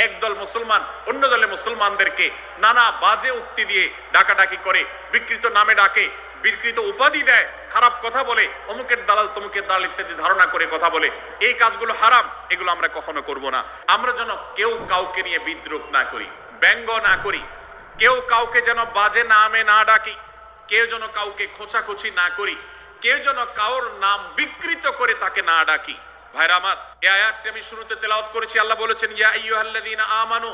একদল মুসলমান অন্য দলে মুসলমানদেরকে নানা বাজে উক্তি দিয়ে ডাকাডাকি করে, বিকৃত নামে ডাকে, বিকৃত উপাধি দেয়, খারাপ কথা বলে, অমুকের দালাল তমুকের দালাল ইত্যাদি ধারণা করে কথা বলে। এই কাজগুলো হারাম, এগুলো আমরা কখনো করব না। আমরা যেন কেউ কাউকে নিয়ে বিদ্রুপ না করি, ব্যঙ্গ না করি, কেউ কাউকে যেন বাজে নামে না ডাকি, কেউ যেন কাউকে খোঁচাখুচি না করি, কেউ যেন কাউর নাম বিকৃত করে তাকে না ডাকি। ভাইরা আমার, এই আয়াতটি আমি শুরুতে তেলাওয়াত করেছি। আল্লাহ বলেছেন, ইয়া আইয়ুহাল্লাযীনা আমানু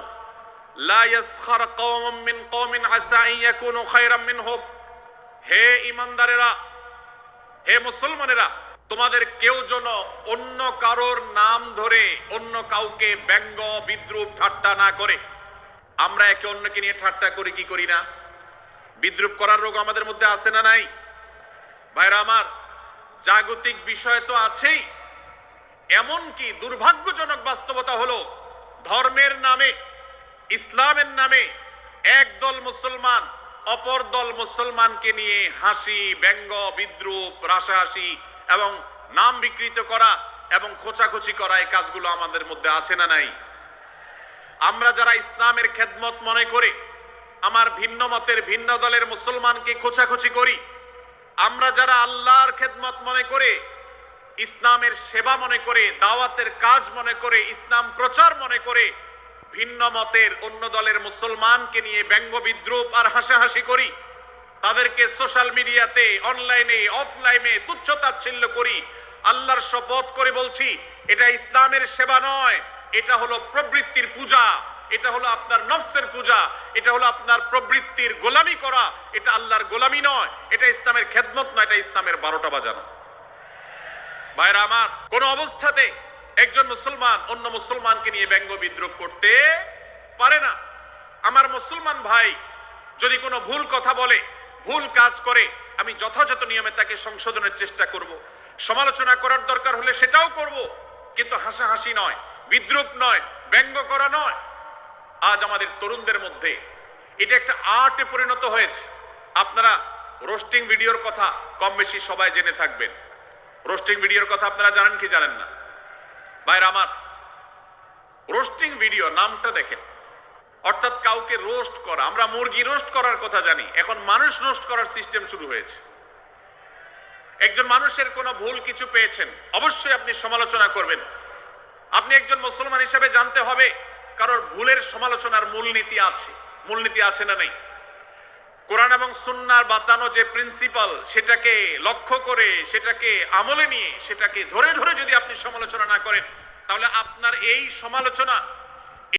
লা ইয়াসখার কওমুম মিন কওমিন আসা আন ইয়াকুনু খায়রাম মিনহুম। হে ঈমানদারেরা, হে মুসলমানেরা, তোমাদের কেউ যেন অন্য কারোর নাম ধরে অন্য কাউকে ব্যঙ্গ বিদ্রুপ ঠাট্টা না করে। আমরা একে অন্যকে নিয়ে ঠাট্টা করি কি করি না? বিদ্রুপ করার রোগ আমাদের মধ্যে আছে না নাই? ভাইরা আমার, জাগতিক বিষয় তো আছেই, এমনকি দুর্ভাগ্যজনক বাস্তবতা হলো ধর্মের নামে, ইসলামের নামে একদল মুসলমান অপর দল মুসলমানকে নিয়ে হাসি, ব্যঙ্গ, বিদ্রুপ, রাশাহাসি এবং নাম বিকৃত করা এবং খোঁচাখুচি করা, এই কাজগুলো আমাদের মধ্যে আছে না নাই? আমরা যারা ইসলামের খেদমত মনে করে আমার ভিন্ন মতের ভিন্ন দলের মুসলমানকে খোঁচাখুচি করি, আমরা যারা আল্লাহর খেদমত মনে করে, ইসলামের সেবা মনে করে, দাওয়াতের কাজ মনে করে, ইসলাম প্রচার মনে করে ভিন্ন মতের অন্য দলের মুসলমানকে নিয়ে ব্যঙ্গ বিদ্রুপ আর হাসাহাসি করি, তাদেরকে সোশ্যাল মিডিয়াতে, অনলাইনে, অফলাইনে তুচ্ছ-তাচ্ছিল্য করি, আল্লাহর শপথ করে বলছি, এটা ইসলামের সেবা নয়, এটা হলো প্রবৃত্তির পূজা, এটা হলো আপনার নফসের পূজা, এটা হলো আপনার প্রবৃত্তির গোলামি করা, এটা আল্লাহর গোলামি নয়, এটা ইসলামের খেদমত নয়, এটা ইসলামের 12টা বাজানো। ভাইরা আমার, কোন অবস্থাতে একজন মুসলমান অন্য মুসলমানকে নিয়ে ব্যঙ্গ বিদ্রুপ করতে পারে না। আমার মুসলমান ভাই যদি কোনো ভুল কথা বলে, ভুল কাজ করে, আমি যথাযথ নিয়মে তাকে সংশোধনের চেষ্টা করব, সমালোচনা করার দরকার হলে সেটাও করব, কিন্তু হাসাহাসি নয়, বিদ্রুপ নয়, ব্যঙ্গ করা নয়। আজ আমাদের তরুণদের মধ্যে এটা একটা আর্টে পরিণত হয়েছে। আপনারা রোস্টিং ভিডিওর কথা কম বেশি সবাই জেনে থাকবেন। রোস্টিং ভিডিওর কথা আপনারা জানেন কি জানেন না? ভাইরা আমার, রোস্টিং ভিডিও নামটা দেখেন, অর্থাৎ কাউকে রোস্ট করা। আমরা মুরগি রোস্ট করার কথা জানি, এখন মানুষ রোস্ট করার সিস্টেম শুরু হয়েছে। একজন মানুষের কোনো ভুল কিছু পেয়েছেন, অবশ্যই আপনি সমালোচনা করবেন। আপনি একজন মুসলমান হিসেবে জানতে হবে কারোর ভুলের সমালোচনার মূলনীতি আছে। মূলনীতি আছে না নেই? কোরআন এবং সুন্নাহর বাতানো যে প্রিন্সিপাল, সেটাকে লক্ষ্য করে, সেটাকে আমলে নিয়ে, সেটাকে ধরে ধরে যদি আপনি সমালোচনা না করেন, তাহলে আপনার এই সমালোচনা